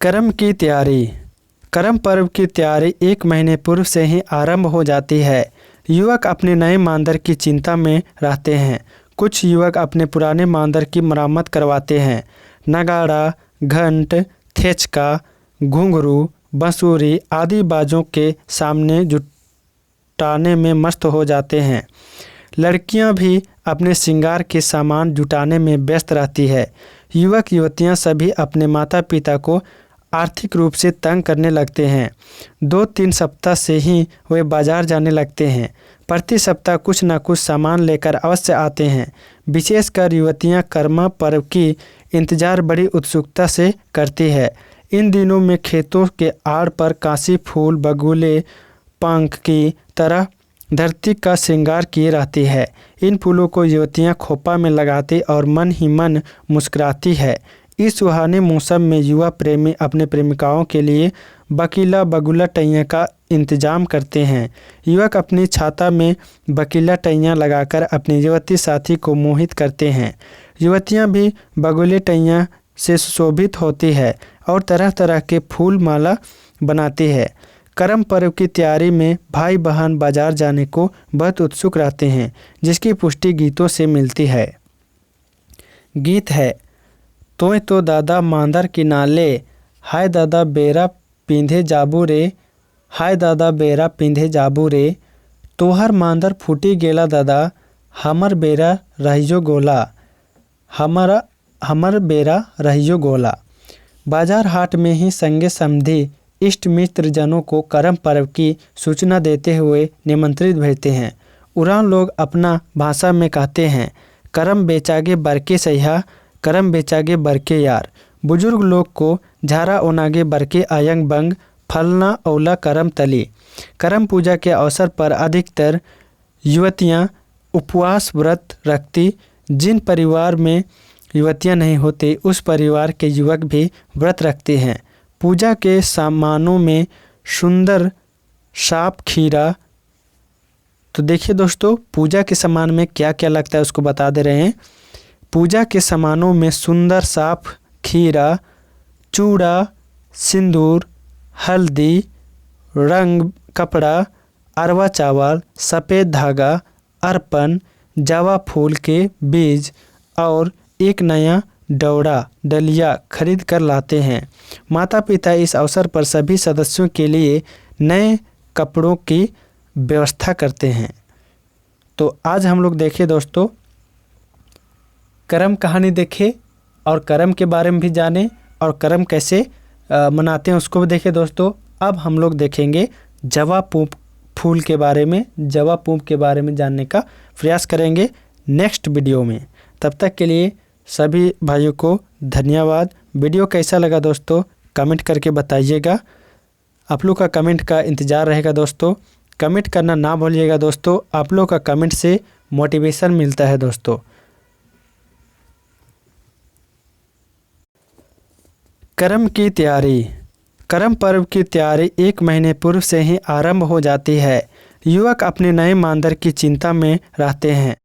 करम की तैयारी। करम पर्व की तैयारी 1 महीने पूर्व से ही आरंभ हो जाती है। युवक अपने नए मांदर की चिंता में रहते हैं। कुछ युवक अपने पुराने मांदर की मरम्मत करवाते हैं। नगाड़ा, घंट, थेचका, घुंघरू, बांसुरी आदि बाजों के सामने जुटाने में मस्त हो जाते हैं। लड़कियां भी अपने श्रृंगार के सामान जुटाने में व्यस्त रहती है। युवक युवतियां सभी अपने माता पिता को आर्थिक रूप से तंग करने लगते हैं। 2-3 सप्ताह से ही वे बाजार जाने लगते हैं। प्रति सप्ताह कुछ न कुछ सामान लेकर अवश्य आते हैं। विशेषकर युवतियां कर्मा पर्व की इंतजार बड़ी उत्सुकता से करती है। इन दिनों में खेतों के आड़ पर कांसी फूल बगुले पंख की तरह धरती का श्रृंगार किए रहती है। इन फूलों को युवतियां खोपा में लगाती और मन ही मन मुस्कुराती है। इस सुहाने मौसम में युवा प्रेमी अपने प्रेमिकाओं के लिए बकीला बगुला टैया का इंतजाम करते हैं। युवक अपनी छाता में बकीला टैया लगाकर अपनी युवती साथी को मोहित करते हैं। युवतियां भी बगुले टैया से सुशोभित होती है और तरह तरह के फूल माला बनाती है। करम पर्व की तैयारी में भाई बहन बाजार जाने को बहुत उत्सुक रहते हैं, जिसकी पुष्टि गीतों से मिलती है। गीत है तोय तो दादा मांदर किनाले, हाय दादा बेरा पिंधे जाबू रे, हाय दादा बेरा पिंधे जाबू रे, तोहर मांदर फूटी गेला दादा, हमर बेरा रहियो गोला, हमर बेरा रहियो गोला। बाजार हाट में ही संगे समधी इष्ट मित्र जनों को करम पर्व की सूचना देते हुए निमंत्रित भेजते हैं। उरान लोग अपना भाषा में कहते हैं, करम बेचागे बरके सैया, करम बेचागे बरके यार। बुजुर्ग लोग को झारा ओनागे बरके आयंग बंग, फलना औला करम तली। करम पूजा के अवसर पर अधिकतर युवतियां उपवास व्रत रखती। जिन परिवार में युवतियां नहीं होती उस परिवार के युवक भी व्रत रखते हैं। पूजा के सामानों में सुंदर साप खीरा। तो देखिए दोस्तों, पूजा के सामान में क्या क्या लगता है उसको बता दे रहे हैं। पूजा के सामानों में सुंदर साप खीरा, चूड़ा, सिंदूर, हल्दी, रंग कपड़ा, अरवा चावल, सफ़ेद धागा, अर्पण, जवा फूल के बीज और एक नया डलिया खरीद कर लाते हैं। माता पिता इस अवसर पर सभी सदस्यों के लिए नए कपड़ों की व्यवस्था करते हैं। तो आज हम लोग देखे दोस्तों, करम कहानी देखे और करम के बारे में भी जाने और करम कैसे मनाते हैं उसको भी देखे दोस्तों। अब हम लोग देखेंगे जवा फूल के बारे में, जवा पूप के बारे में जानने का प्रयास करेंगे नेक्स्ट वीडियो में। तब तक के लिए सभी भाइयों को धन्यवाद। वीडियो कैसा लगा दोस्तों कमेंट करके बताइएगा। आप लोग का कमेंट का इंतज़ार रहेगा दोस्तों। कमेंट करना ना भूलिएगा दोस्तों, आप लोग का कमेंट से मोटिवेशन मिलता है दोस्तों। करम की तैयारी। करम पर्व की तैयारी 1 महीने पूर्व से ही आरंभ हो जाती है। युवक अपने नए मांदर की चिंता में रहते हैं।